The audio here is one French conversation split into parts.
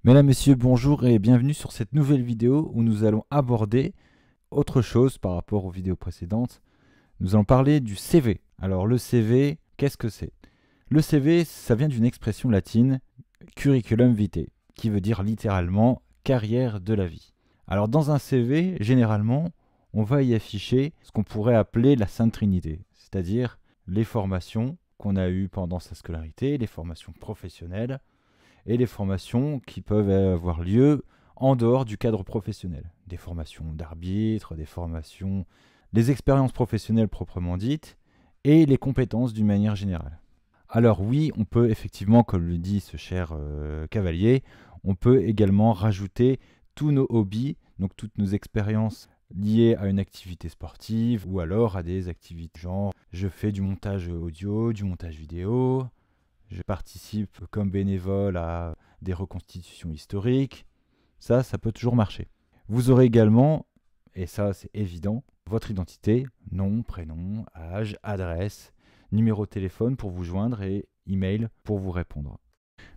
Mesdames, Messieurs, bonjour et bienvenue sur cette nouvelle vidéo où nous allons aborder autre chose par rapport aux vidéos précédentes. Nous allons parler du CV. Alors le CV, qu'est-ce que c'est? Le CV, ça vient d'une expression latine, curriculum vitae, qui veut dire littéralement carrière de la vie. Alors dans un CV, généralement, on va y afficher ce qu'on pourrait appeler la Sainte Trinité, c'est-à-dire les formations qu'on a eues pendant sa scolarité, les formations professionnelles, et les formations qui peuvent avoir lieu en dehors du cadre professionnel. Des formations d'arbitre, les expériences professionnelles proprement dites, et les compétences d'une manière générale. Alors oui, on peut effectivement, comme le dit ce cher cavalier, on peut également rajouter tous nos hobbies, donc toutes nos expériences liées à une activité sportive, ou alors à des activités genre je fais du montage audio, du montage vidéo, je participe comme bénévole à des reconstitutions historiques. Ça peut toujours marcher. Vous aurez également, et ça c'est évident, votre identité, nom, prénom, âge, adresse, numéro de téléphone pour vous joindre et email pour vous répondre.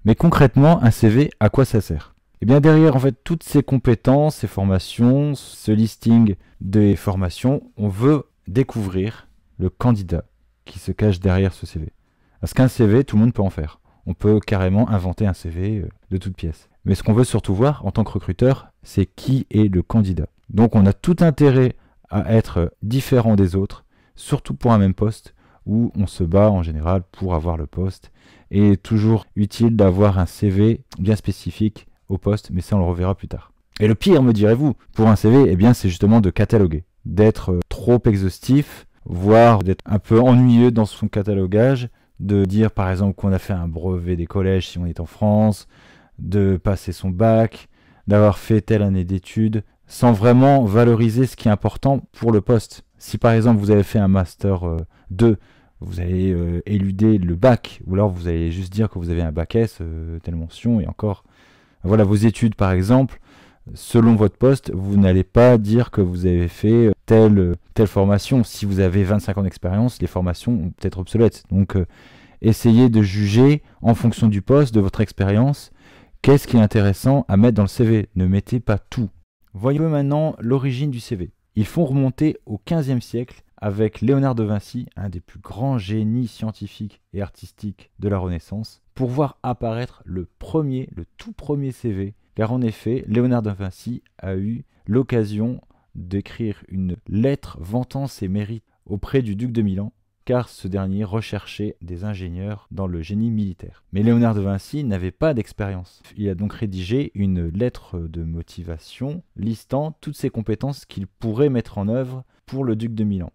Mais concrètement, un CV, à quoi ça sert? Eh bien derrière en fait toutes ces compétences, ces formations, ce listing des formations, on veut découvrir le candidat qui se cache derrière ce CV. Parce qu'un CV, tout le monde peut en faire. On peut carrément inventer un CV de toutes pièces. Mais ce qu'on veut surtout voir en tant que recruteur, c'est qui est le candidat. Donc on a tout intérêt à être différent des autres, surtout pour un même poste, où on se bat en général pour avoir le poste. Et toujours utile d'avoir un CV bien spécifique au poste, mais ça on le reverra plus tard. Et le pire, me direz-vous, pour un CV, eh bien c'est justement de cataloguer, d'être trop exhaustif, voire d'être un peu ennuyeux dans son catalogage, de dire par exemple qu'on a fait un brevet des collèges si on est en France, de passer son bac, d'avoir fait telle année d'études, sans vraiment valoriser ce qui est important pour le poste. Si par exemple vous avez fait un master 2, vous allez éluder le bac, ou alors vous allez juste dire que vous avez un bac S, telle mention, et encore, voilà vos études par exemple, selon votre poste, vous n'allez pas dire que vous avez fait telle formation. Si vous avez 25 ans d'expérience, les formations vont peut-être obsolètes. Donc, essayez de juger en fonction du poste, de votre expérience, qu'est-ce qui est intéressant à mettre dans le CV. Ne mettez pas tout. Voyons maintenant l'origine du CV. Il faut remonter au XVe siècle avec Léonard de Vinci, un des plus grands génies scientifiques et artistiques de la Renaissance, pour voir apparaître le tout premier CV. Car en effet, Léonard de Vinci a eu l'occasion d'écrire une lettre vantant ses mérites auprès du duc de Milan, car ce dernier recherchait des ingénieurs dans le génie militaire. Mais Léonard de Vinci n'avait pas d'expérience. Il a donc rédigé une lettre de motivation listant toutes ses compétences qu'il pourrait mettre en œuvre pour le duc de Milan.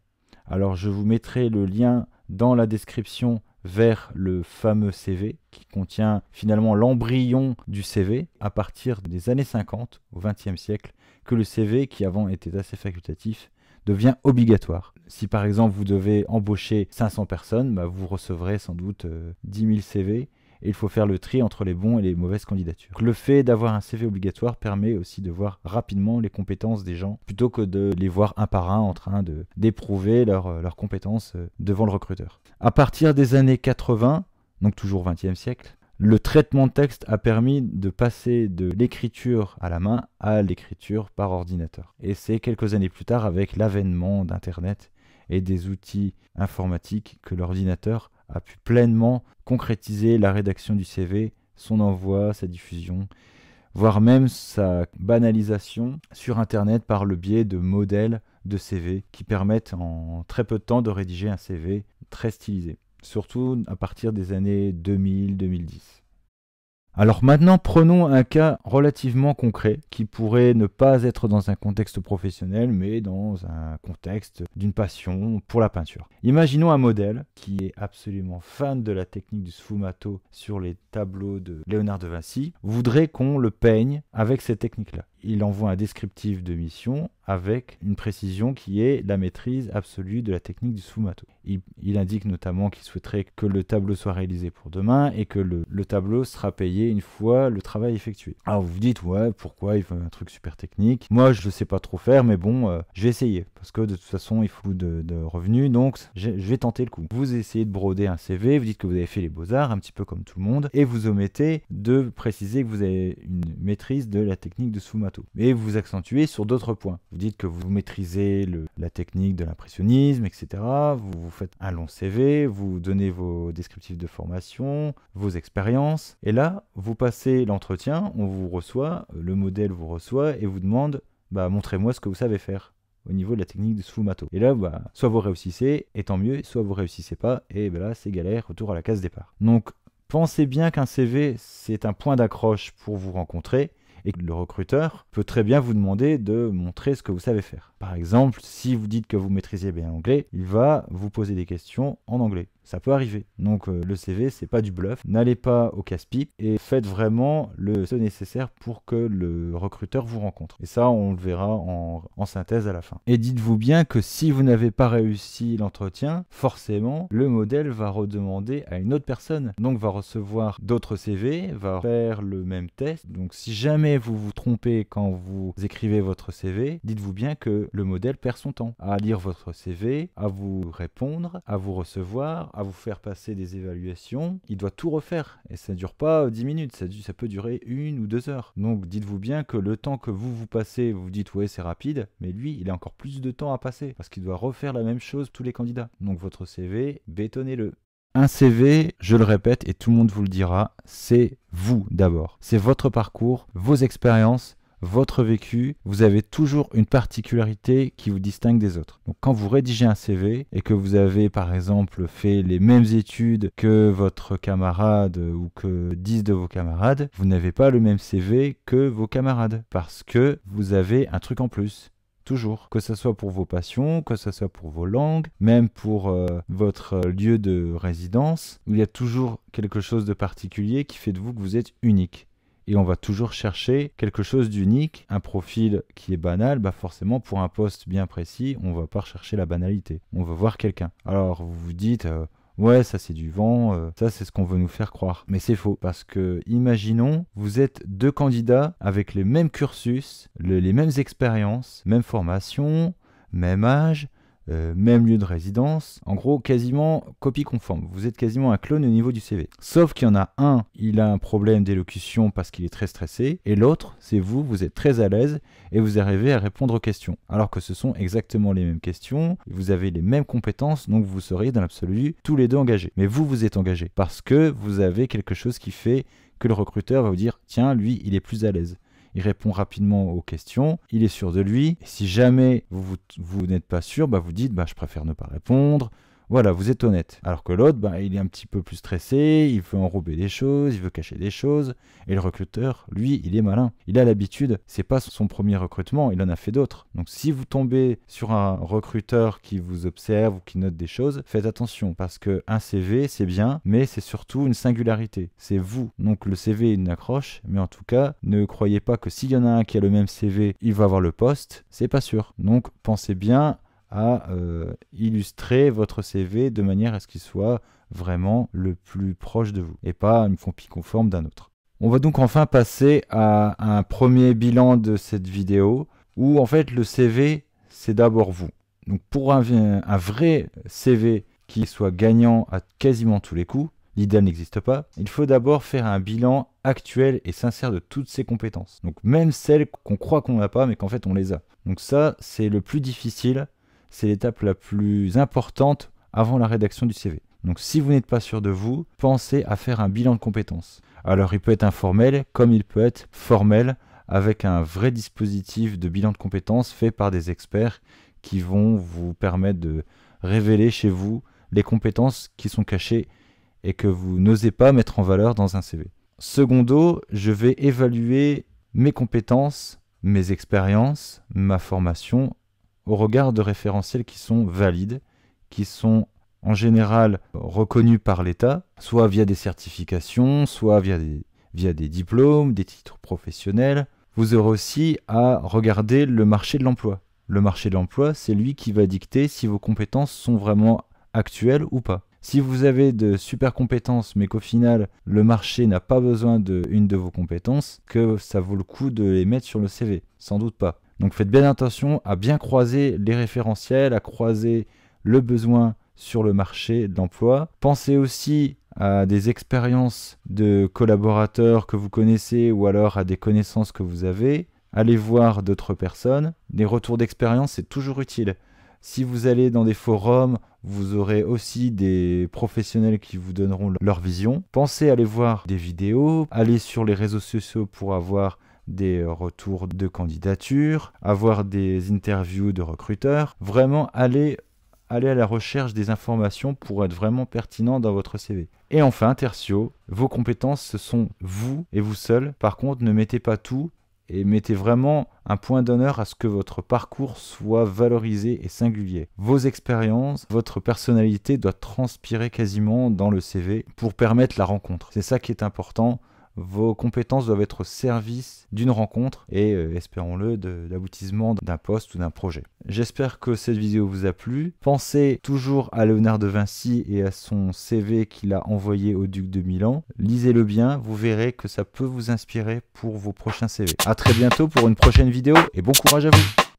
Alors je vous mettrai le lien dans la description vers le fameux CV qui contient finalement l'embryon du CV à partir des années 50 au XXe siècle, que le CV, qui avant était assez facultatif, devient obligatoire. Si par exemple vous devez embaucher 500 personnes, vous recevrez sans doute 10 000 CV et il faut faire le tri entre les bons et les mauvaises candidatures. Le fait d'avoir un CV obligatoire permet aussi de voir rapidement les compétences des gens plutôt que de les voir un par un en train d'éprouver leurs compétences devant le recruteur. À partir des années 80, donc toujours 20e siècle, le traitement de texte a permis de passer de l'écriture à la main à l'écriture par ordinateur. Et c'est quelques années plus tard, avec l'avènement d'Internet et des outils informatiques, que l'ordinateur a pu pleinement concrétiser la rédaction du CV, son envoi, sa diffusion, voire même sa banalisation sur Internet par le biais de modèles de CV qui permettent en très peu de temps de rédiger un CV très stylisé. Surtout à partir des années 2000-2010. Alors maintenant, prenons un cas relativement concret qui pourrait ne pas être dans un contexte professionnel, mais dans un contexte d'une passion pour la peinture. Imaginons un modèle qui est absolument fan de la technique du sfumato sur les tableaux de Léonard de Vinci, voudrait qu'on le peigne avec cette technique-là. il envoie un descriptif de mission avec une précision qui est la maîtrise absolue de la technique du sfumato. Il indique notamment qu'il souhaiterait que le tableau soit réalisé pour demain et que le tableau sera payé une fois le travail effectué. Alors vous vous dites, ouais, pourquoi il veut un truc super technique? Moi, je ne sais pas trop faire, mais bon, je vais essayer. Parce que de toute façon, il faut de revenus, donc je vais tenter le coup. Vous essayez de broder un CV, vous dites que vous avez fait les beaux-arts, un petit peu comme tout le monde, et vous omettez de préciser que vous avez une maîtrise de la technique de sfumato. Et vous accentuez sur d'autres points. Vous dites que vous maîtrisez la technique de l'impressionnisme, etc. Vous faites un long CV, vous donnez vos descriptifs de formation, vos expériences. Et là, vous passez l'entretien, on vous reçoit, le modèle vous reçoit et vous demande montrez-moi ce que vous savez faire au niveau de la technique de sfumato. Et là, soit vous réussissez, et tant mieux, soit vous réussissez pas, et là, c'est galère, retour à la case départ. Donc, pensez bien qu'un CV, c'est un point d'accroche pour vous rencontrer, et que le recruteur peut très bien vous demander de montrer ce que vous savez faire. Par exemple, si vous dites que vous maîtrisez bien l'anglais, il va vous poser des questions en anglais. Ça peut arriver. Donc le CV, c'est pas du bluff. N'allez pas au casse-pipe et faites vraiment ce nécessaire pour que le recruteur vous rencontre. Et ça, on le verra en synthèse à la fin. Et dites-vous bien que si vous n'avez pas réussi l'entretien, forcément, le modèle va redemander à une autre personne. Donc va recevoir d'autres CV, va faire le même test. Donc si jamais vous vous trompez quand vous écrivez votre CV, dites-vous bien que le modèle perd son temps à lire votre CV, à vous répondre, à vous recevoir, à vous faire passer des évaluations. Il doit tout refaire et ça ne dure pas 10 minutes, ça peut durer 1 ou 2 heures. Donc dites-vous bien que le temps que vous passez, vous dites ouais c'est rapide, mais lui il a encore plus de temps à passer parce qu'il doit refaire la même chose tous les candidats. Donc votre CV, bétonnez-le. Un CV, je le répète et tout le monde vous le dira, c'est vous d'abord. C'est votre parcours, vos expériences, votre vécu, vous avez toujours une particularité qui vous distingue des autres. Donc quand vous rédigez un CV et que vous avez par exemple fait les mêmes études que votre camarade ou que 10 de vos camarades, vous n'avez pas le même CV que vos camarades parce que vous avez un truc en plus. Toujours, que ce soit pour vos passions, que ce soit pour vos langues, même pour votre lieu de résidence, il y a toujours quelque chose de particulier qui fait de vous que vous êtes unique. Et on va toujours chercher quelque chose d'unique, un profil qui est banal, forcément pour un poste bien précis, on ne va pas rechercher la banalité, on va voir quelqu'un. Alors vous vous dites, ouais ça c'est du vent, ça c'est ce qu'on veut nous faire croire. Mais c'est faux, parce que imaginons, vous êtes 2 candidats avec les mêmes cursus, les mêmes expériences, même formation, même âge, même lieu de résidence, en gros quasiment copie conforme, vous êtes quasiment un clone au niveau du CV. Sauf qu'il y en a un, il a un problème d'élocution parce qu'il est très stressé, et l'autre, c'est vous êtes très à l'aise et vous arrivez à répondre aux questions. Alors que ce sont exactement les mêmes questions, vous avez les mêmes compétences, donc vous seriez dans l'absolu tous les deux engagés. Mais vous êtes engagé parce que vous avez quelque chose qui fait que le recruteur va vous dire, tiens, lui, il est plus à l'aise. Il répond rapidement aux questions, il est sûr de lui. Et si jamais vous n'êtes pas sûr, vous dites je préfère ne pas répondre. Voilà, vous êtes honnête. Alors que l'autre, il est un petit peu plus stressé, il veut enrober des choses, il veut cacher des choses. Et le recruteur, lui, il est malin. Il a l'habitude, c'est pas son premier recrutement, il en a fait d'autres. Donc si vous tombez sur un recruteur qui vous observe ou qui note des choses, faites attention parce qu'un CV, c'est bien, mais c'est surtout une singularité. C'est vous. Donc le CV est une accroche, mais en tout cas, ne croyez pas que s'il y en a un qui a le même CV, il va avoir le poste. C'est pas sûr. Donc pensez bien à illustrer votre CV de manière à ce qu'il soit vraiment le plus proche de vous et pas une copie conforme d'un autre. On va donc enfin passer à un premier bilan de cette vidéo où en fait le CV c'est d'abord vous. Donc pour un vrai CV qui soit gagnant à quasiment tous les coups, l'idéal n'existe pas, il faut d'abord faire un bilan actuel et sincère de toutes ses compétences. Donc même celles qu'on croit qu'on n'a pas mais qu'en fait on les a. Donc ça c'est le plus difficile. C'est l'étape la plus importante avant la rédaction du CV. Donc si vous n'êtes pas sûr de vous, pensez à faire un bilan de compétences. Alors il peut être informel comme il peut être formel avec un vrai dispositif de bilan de compétences fait par des experts qui vont vous permettre de révéler chez vous les compétences qui sont cachées et que vous n'osez pas mettre en valeur dans un CV. Secondo, je vais évaluer mes compétences, mes expériences, ma formation au regard de référentiels qui sont valides, qui sont en général reconnus par l'État, soit via des certifications, soit via des diplômes, des titres professionnels. Vous aurez aussi à regarder le marché de l'emploi. Le marché de l'emploi, c'est lui qui va dicter si vos compétences sont vraiment actuelles ou pas. Si vous avez de super compétences, mais qu'au final, le marché n'a pas besoin d'une de vos compétences, que ça vaut le coup de les mettre sur le CV. Sans doute pas. Donc faites bien attention à bien croiser les référentiels, à croiser le besoin sur le marché de l'emploi. Pensez aussi à des expériences de collaborateurs que vous connaissez ou alors à des connaissances que vous avez. Allez voir d'autres personnes. Des retours d'expérience, c'est toujours utile. Si vous allez dans des forums, vous aurez aussi des professionnels qui vous donneront leur vision. Pensez à aller voir des vidéos, aller sur les réseaux sociaux pour avoir des retours de candidature, avoir des interviews de recruteurs. Vraiment, allez à la recherche des informations pour être vraiment pertinent dans votre CV. Et enfin, tertio, vos compétences, ce sont vous et vous seul. Par contre, ne mettez pas tout et mettez vraiment un point d'honneur à ce que votre parcours soit valorisé et singulier. Vos expériences, votre personnalité doit transpirer quasiment dans le CV pour permettre la rencontre. C'est ça qui est important. Vos compétences doivent être au service d'une rencontre et, espérons-le, de l'aboutissement d'un poste ou d'un projet. J'espère que cette vidéo vous a plu. Pensez toujours à Léonard de Vinci et à son CV qu'il a envoyé au duc de Milan. Lisez-le bien, vous verrez que ça peut vous inspirer pour vos prochains CV. A très bientôt pour une prochaine vidéo et bon courage à vous!